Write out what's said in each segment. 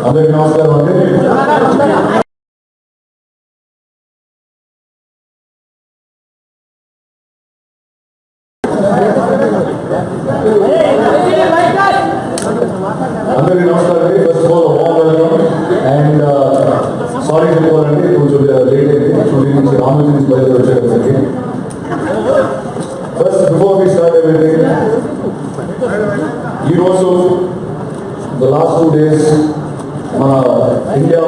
అందరికీ నమస్కారం అండి. అందరికీ నమస్కారం అండి. First of all warm welcome and sorry చెప్పాలండి, కొంచెం లేట్ అయింది. షూటింగ్ నుంచి రామోజీ నుంచి బయలుదేరి వచ్చేసరికి. First before we start everything, ఈరోజు ద లాస్ట్ 2 days మన ఇండియా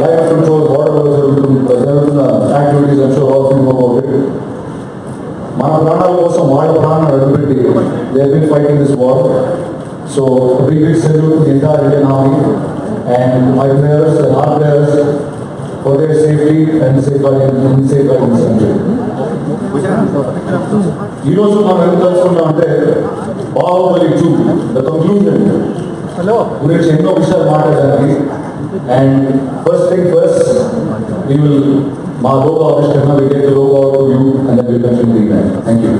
లైఫ్ కంట్రోల్ బార్డర్ జరుగుతున్న activities and show all about it. మన ప్రాణాల కోసం వాళ్ళ ప్రాణాలు అడుగుపెట్టి they have been fighting this war. So big salute to the entire Indian army and my players and our players for their safety and safeguarding this country. ఈరోజు మనం ఏం తెలుసుకున్నాం అంటే బాహుబలి 2 ద కంక్లూజన్ గురించి ఎన్నో విషయాలు మాట్లాడడానికి. And first thing first, we will మా లోగో ఆవిష్కరణ we take the logo out to you and then we will continue the event. Thank you.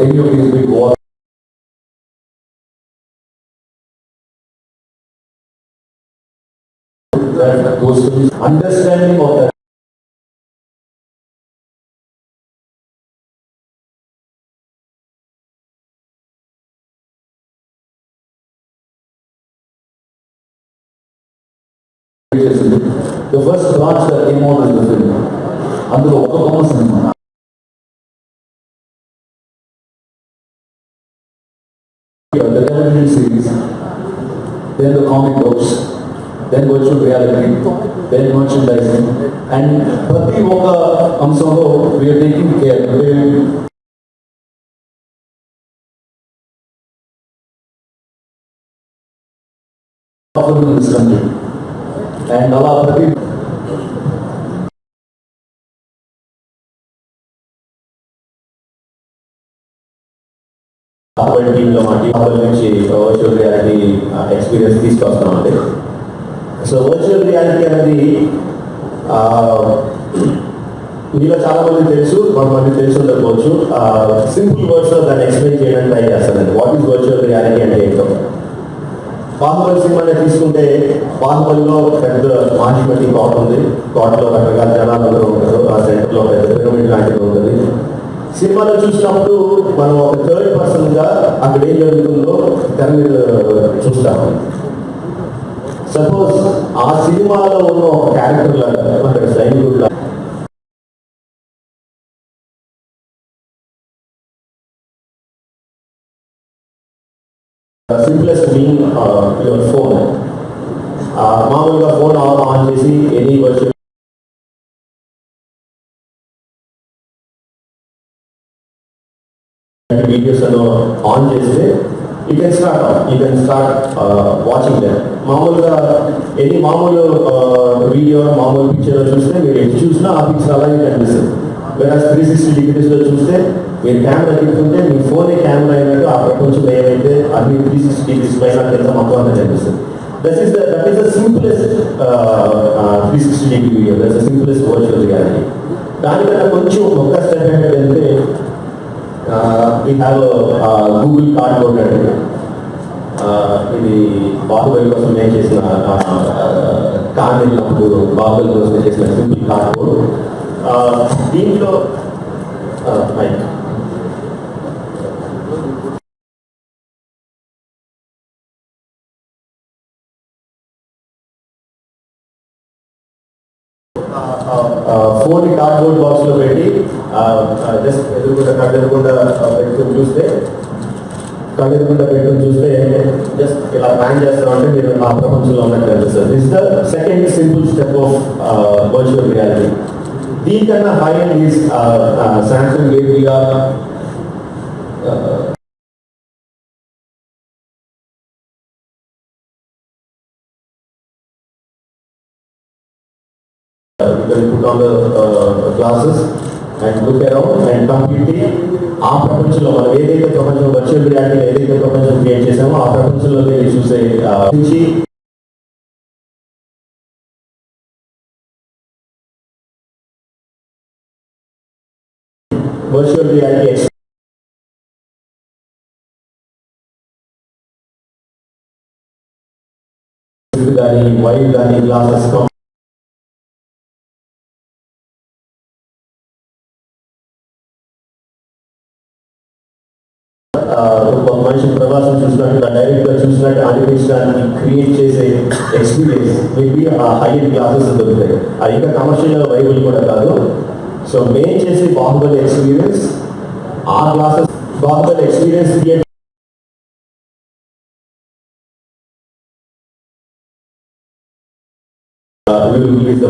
Any of these big wars that goes to the understanding of that. The first branch that came out is the film. Under the cinema. The television series, then the comic books, then virtual reality, then merchandising, and Prati Voka Amsolo, we are taking care. In this country. And Allah Prati Baahubali టీంలో మా team Baahubali నుంచి virtual reality experience తీసుకొస్తామండి. So virtual reality అనేది మీలో చాలా మంది తెలుసు, కొంతమంది తెలిసి ఉండకపోవచ్చు. సింపుల్ వర్డ్స్లో దాన్ని ఎక్స్ప్లెయిన్ చేయడానికి ట్రై చేస్తానండి. వాట్ ఈస్ వర్చువల్ రియాలిటీ అంటే ఏంటో. బాహుబలి సినిమాని తీసుకుంటే బాహుబలిలో పెద్ద మాజిమతి కోట ఉంది. కోటలో రకరకాల జనాలు అందరూ ఉంటారు. ఆ సెంటర్లో పెద్ద పిరమిడ్ లాంటిది ఉంటుంది. సినిమాలో చూసినప్పుడు మనం ఒక థర్డ్ పర్సన్గా అక్కడ ఏం జరుగుతుందో తెర మీద చూస్తాము. సపోజ్ ఆ సినిమాలో ఉన్న ఒక క్యారెక్టర్ లాగా అక్కడ సైనికుడు సింప్లెస్ట్ మీన్ యువర్ ఫోన్. మామూలుగా ఫోన్ ఆన్ చేసి ఎనీ వర్చువల్ వీడియోస్ ఆన్ చేస్తే you can start watching them. మామూలుగా ఎనీ మామూలు వీడియో మామూలు పిక్చర్ చూస్తే మీరు ఎటు చూసినా ఆ పిక్చర్ అలాగే కనిపిస్తుంది. వేరే 360 డిగ్రీస్లో చూస్తే మీరు కెమెరా తిప్పుతుంటే మీ ఫోనే కెమెరా అయినట్టు ఆ ప్రపంచం ఏమైతే అన్ని 360 డిగ్రీస్ పైన కింద మొత్తం అంతా కనిపిస్తుంది. That is the simplest 360 degree video. That's the simplest virtual reality. దానికన్నా కొంచెం ఒక్క స్టెప్ ఏంటంటే we have Google Cardboard అండి. ఇది బాహుబలి కోసం నేను చేసిన కార్ వెళ్ళినప్పుడు బాహుబలి కోసం చేసిన సింపుల్ కార్డ్బోర్డ్. దీంట్లో ఫోన్ కార్డ్బోర్డ్ బాక్స్ లో పెట్టి జస్ట్ ఎదురుకుండా పెట్టుకుని చూస్తే జస్ట్ ఇలా ప్లాన్ చేస్తామంటే మీరు ఆ ప్రపంచంలో ఉన్నట్టు అనిపిస్తుంది. This the second simple step of virtual reality. దీనికన్నా high and is Samsung AVR you can put on the glasses and look around and completely ఆ ప్రపంచంలో మనం ఏదైతే ప్రపంచం వర్చువల్ రియాలిటీ ఏదైతే ప్రపంచం క్రియేట్ చేసామో ఆ ప్రపంచంలో మీరు చూసే నుంచి వర్చువల్ రియాలిటీ కానీ వైర్ కానీ గ్లాసెస్ మనిషి ప్రవాసం చూసినట్టు డైరెక్ట్గా చూసినట్టు అనిపించడానికి క్రియేట్ చేసే ఎక్స్పీరియన్స్ మేబీ ఆ హై అండ్ క్లాసెస్ దొరుకుతాయి. అది ఇంకా కమర్షియల్ వైబుల్ కూడా కాదు. సో మేము చేసే బాహుబలి ఎక్స్పీరియన్స్ ఆ classes Baahubali experience create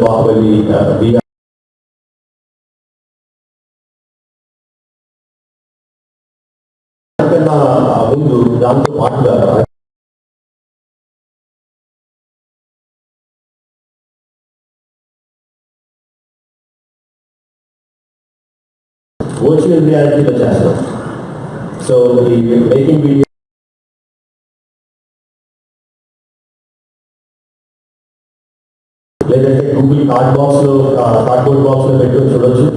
Baahubali ముందు దాంతో పాటుగా వర్చువల్ రియాలిటీలో చేస్తాం. సో ఈ మేకింగ్ వీడియో లేదంటే గూగుల్ కార్డ్బోర్డ్ బాక్స్ లో పెట్టుకొని చూడొచ్చు.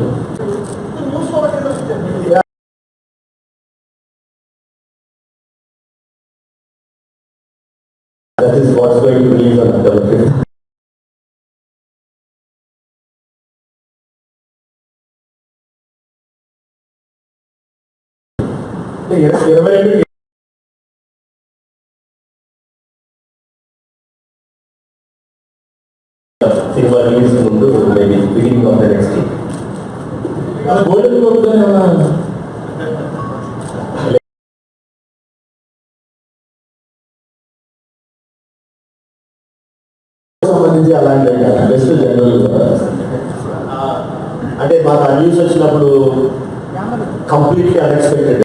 That is what's going to release on October 5th. Cinema release ముందు maybe beginning of the next week. సంబంధించి అలాంటి బెస్ట్ జనరల్ అంటే మాకు ఆ న్యూస్ వచ్చినప్పుడు completely unexpected.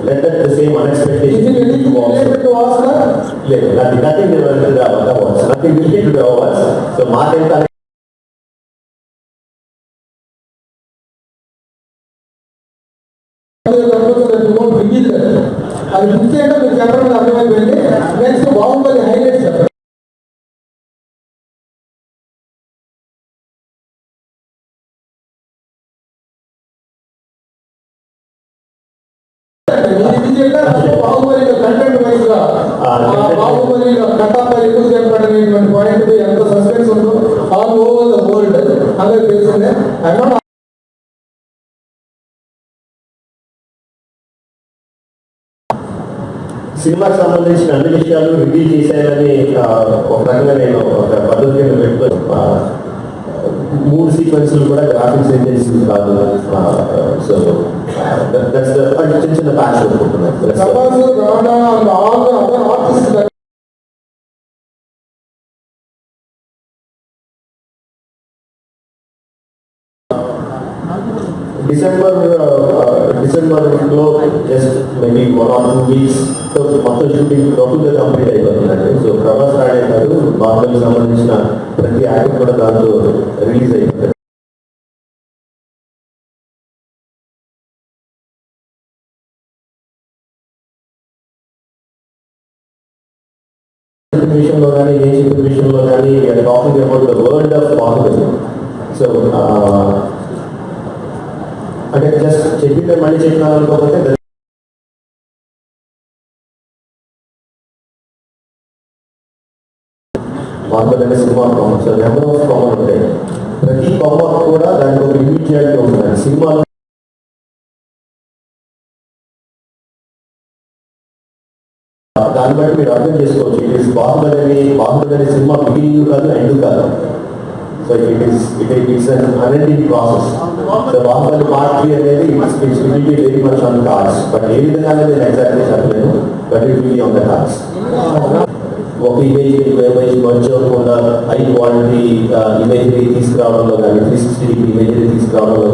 Let that the same unexpectation be to also. Nothing related to the awards. Nothing related to the awards. So, అది book చేయడం మీరు చెప్పడం అర్థమైపోయింది. నెక్స్ట్ బాహుబలి హైలైట్స్ చెప్పండి. బాహుబలిలో కంటెంట్ వైజ్ గా బాహుబలిలో కట్టప్ప ఎక్కువ చేపట్టనేటువంటి పాయింట్ ఎంత సస్పెన్స్ ఉందో ఆల్ ఓవర్ ద వరల్డ్ అందరికి తెలిసిందే. సినిమాకి సంబంధించిన అన్ని విషయాలు రివీల్ చేశానని ఒక రకంగా నేను ఒక పద్ధతిగా పెట్టుకొని 3 సీక్వెన్స్లు కూడా గ్రాఫిక్స్ ఇంటెన్సివ్ కాదు. సో చిన్న చిన్న ప్యాచ్ అనుకుంటున్నాను. డిసెంబర్లో జస్ట్ మేబీ 1 or 2 weeks మొత్తం షూటింగ్ టోటల్గా కంప్లీట్ అయిపోతుందండి. సో ప్రభాస్ రాడే కాదు, బాహుబలికి సంబంధించిన ప్రతి యాక్ట్ కూడా దాంట్లో రిలీజ్ అయిపోతుంది. విషయంలో కానీ ఏ చెప్పిన విషయంలో కానీ talking about the world of Baahubali. So అంటే జస్ట్ చెప్పితే మళ్ళీ చెప్పినారు అనుకోకపోతే బాహుబలి అనే cinema so number of common ఉంటాయి. ప్రతి కామన్ కూడా దానికి ఒక యూనిటీ ఉంటుంది సినిమాలో. దాన్ని బట్టి మీరు అర్థం చేసుకోవచ్చు. ఇట్ ఈస్ బాహుబలి అనే సినిమా బిగినింగ్ కాదు, ఎండ్ కాదు. So it's un unending process. So Baahubali part 3 అనేది it's will be very much on cards. But ఏ విధంగా అనేది నేను ఎగ్జాక్ట్లీ చెప్పలేను, but it will be on the cards. ఒక ఇమేజ్ మర్జ్ అవ్వకుండా హై క్వాలిటీ ఇమేజరీ తీసుకురావడంలో కానీ 360 డిగ్రీ ఇమేజరీ తీసుకురావడంలో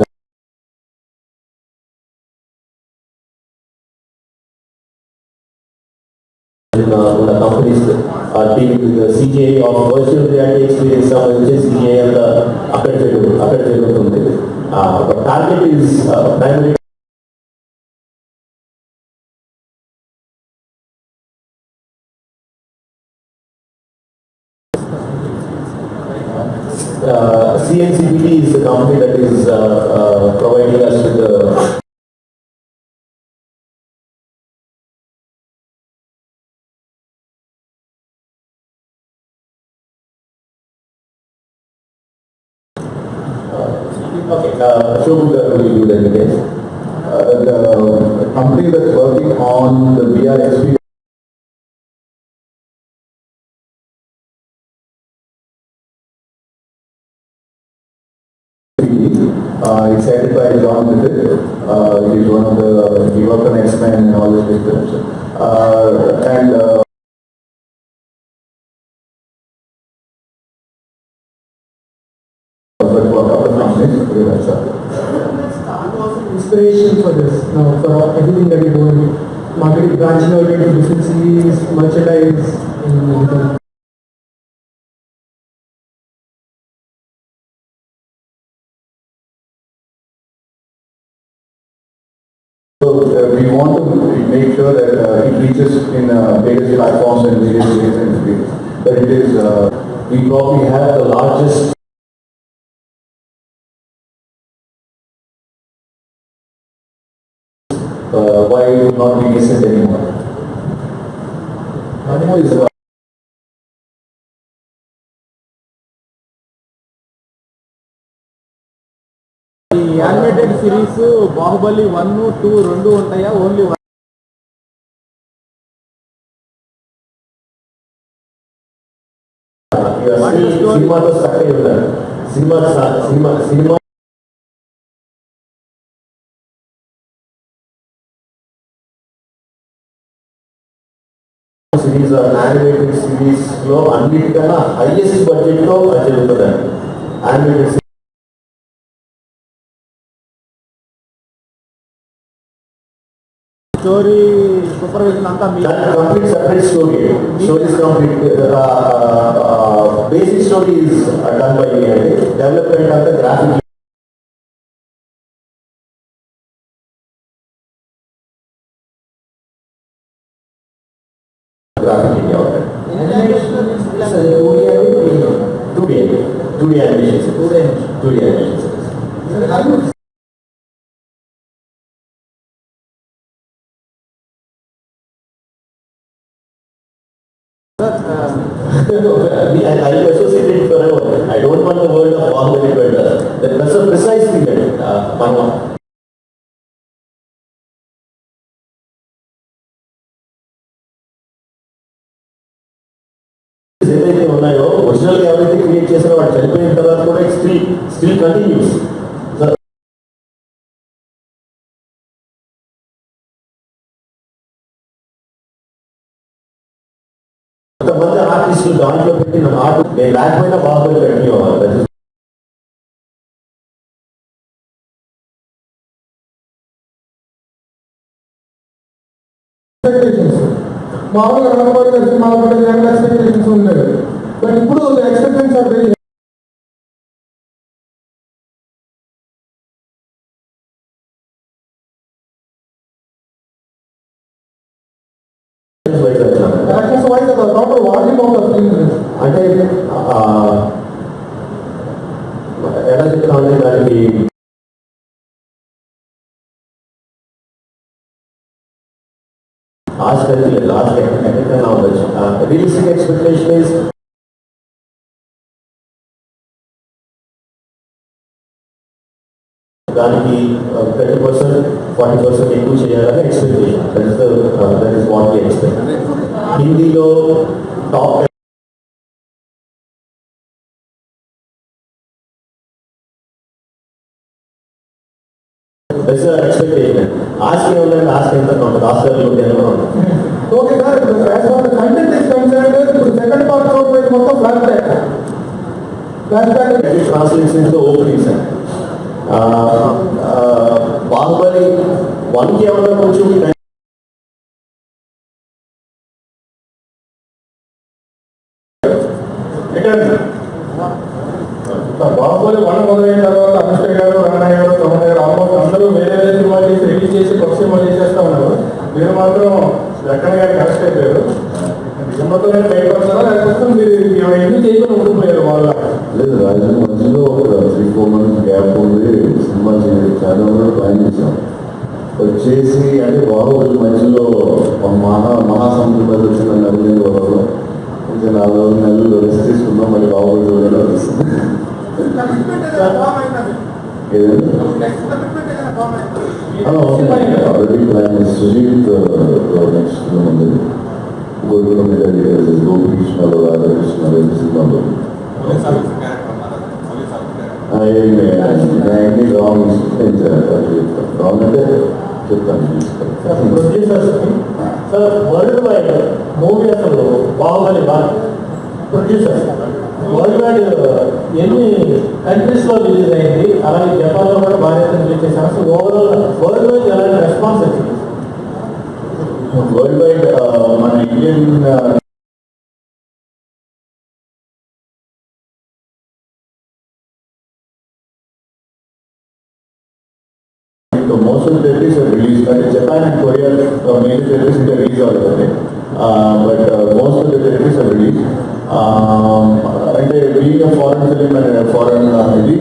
ఉన్న companies CGI of virtual reality experience సంబంధించి సిజిఐ అంతా అక్కడ జరుగుతుంది. Target is primary CNCPT is the company that is providing us with the Ashok will do that again. The company that's working on the VR experience it's headed by John Bridget. He is one of he worked on X-Men and all these big films. Inspiration for this, for everything that you're doing, marketing, branching out into different series, merchandise, So we want to make sure that it reaches in various platforms and various ways and ways. But it is, we probably have the largest why it will not be decent anymore. Is ఈ animated series Baahubali 1, 2 2 ఉంటాయా? Only సినిమాతో stuck అయి ఉన్నారు. Cinema series animated series లో అన్నిటికన్నా highest budget లో జరుగుతుంది. Animated story supervision అంతా complete separate story is complete. Basic story is done by me అండి. డెవలప్మెంట్ అంతా graphic animation series. 2D animation series. I'll associate it forever. I don't want the word of Bahubali to enter. That's a precise thing that Manga. ఏదైతే ఉన్నాయో original ఎవరైతే create చేసారో వాడు చనిపోయిన తర్వాత కూడా స్టిల్ కంటిన్యూస్. కొంతమంది ఆర్టిస్టులు దాంట్లో పెట్టిన ఆర్ట్ నేను లేకపోయినా బాహుబలి కంటిన్యూ అవ్వాలి. మామూలుగా రంగబాబు గారి సినిమాలు కూడా ఎక్స్పెక్టేషన్స్ ఉండేవి. బట్ ఇప్పుడు expectations are very total volume of the film అంటే ఎలా చెప్తామంటే దానికి లాస్ట్ ఎక్కడికైనా ఉండొచ్చు. రియలిస్టిక్ ఎక్స్పెక్టేషన్ ఇస్ దానికి 30%, 40% ఎక్కువ చేయాలని expectation. That is what we expect. హిందీలో టాప్ ఎక్స్పెక్టేషన్. ఆస్తి ఉందంటే ఆస్తి ఎంత ఉంటుంది, ఆస్కర్లు ఎంత ఉంటుంది. Okay sir, content is concern ఇప్పుడు సెకండ్ పార్ట్ చూడలేదు మొత్తం flashback translations opening sir. Baahubali 1కి ఏమన్నా కొంచెం బాహుబలి 1 మొదలైన తర్వాత అనుష్క గారు, రాణయ్య గారు, తమన్ గారు ఆల్మోస్ట్ అందరూ వేరే వేరే సినిమాలు చేసి రిలీజ్ చేసి కొత్త సినిమాలు చేసేస్తా ఉన్నారు. మీరు మాత్రం లెక్కన గారు కరెక్ట్ అయిపోయారు. సినిమాతో భయపడతారా లేకపోతే మీరు ఎందుకు చేయకుండా ఉండిపోయారు వాళ్ళ? లేదు, రాజు మధ్యలో ఒక 3-4 మంత్స్ గ్యాప్ ఉంది. సినిమా చాలా ప్లాన్ చేసాం. వచ్చేసి అంటే బాహుబలి మధ్యలో మహాసముద్ర మీద వచ్చిన నెలలు వరకు ఇంకా 4 నెలలు రెస్ట్ తీసుకున్నాం. మళ్ళీ బాహుబలి చూడడం వస్తుంది. Already plan Sujeeth next film ఉంది. గోల్డ్ మీద గోపికృష్ణలో రాధాకృష్ణ సినిమాలో అన్ని రాంగ్ రాంగ్ అంటే చెప్తాను. సార్ వరల్డ్ వైడ్ మూవీ అసలు బాహుబలి ప్రొడ్యూసర్ వరల్డ్ వైడ్ ఎన్ని కంట్రీస్లో రిలీజ్ అయింది, అలాగే జపాన్లో కూడా బాగా రిలీజ్ చేశారు. అసలు ఓవరాల్ వరల్డ్ వైడ్ ఎలాంటి రెస్పాన్స్ వచ్చింది? వరల్డ్ వైడ్ మన Indian most of the territories are released. Like Japan and Korea, major territories in the release already. But most of the territories are released. And being a foreign film and a foreign movie,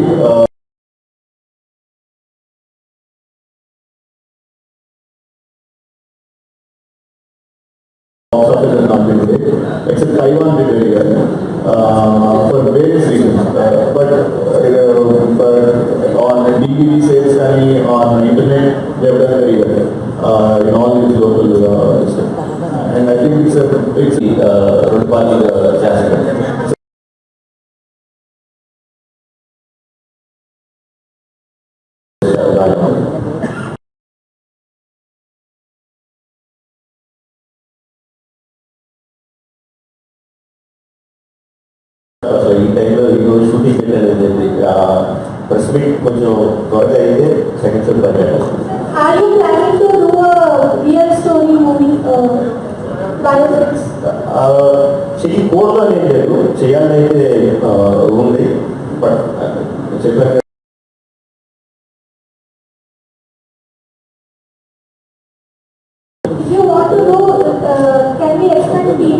box office has not been great, except Taiwan did very well for various reasons. But on DVD sales and on internet, they have done very well in all these local systems. And I think it's Rudpali Jasper. So ఈ టైంలో ఈరోజు shooting పెట్టారని చెప్పి press meet కొంచెం త్వరగా అయితే second show పెట్టారు. Are you planning to do a real story movie, biopics? చేయకూడదు అని లేదు, చేయాలని అయితే ఉంది. బట్ చెప్పాను If you want to know, can we expect TV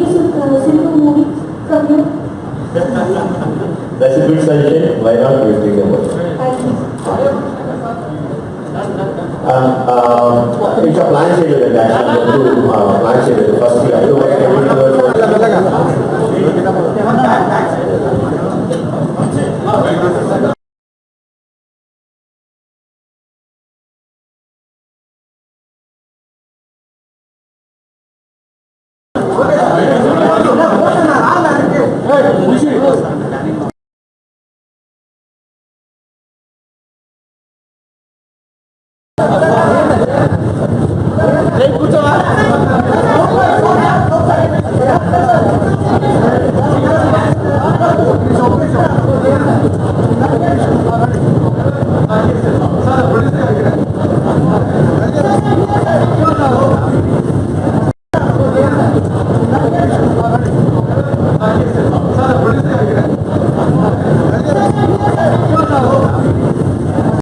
cinema movie from you? that's a good suggestion. Why not? Short U think about. ఇంకా plan చేయలేదు actual plan చేయలేదు ఫస్ట్ కూర్చోవా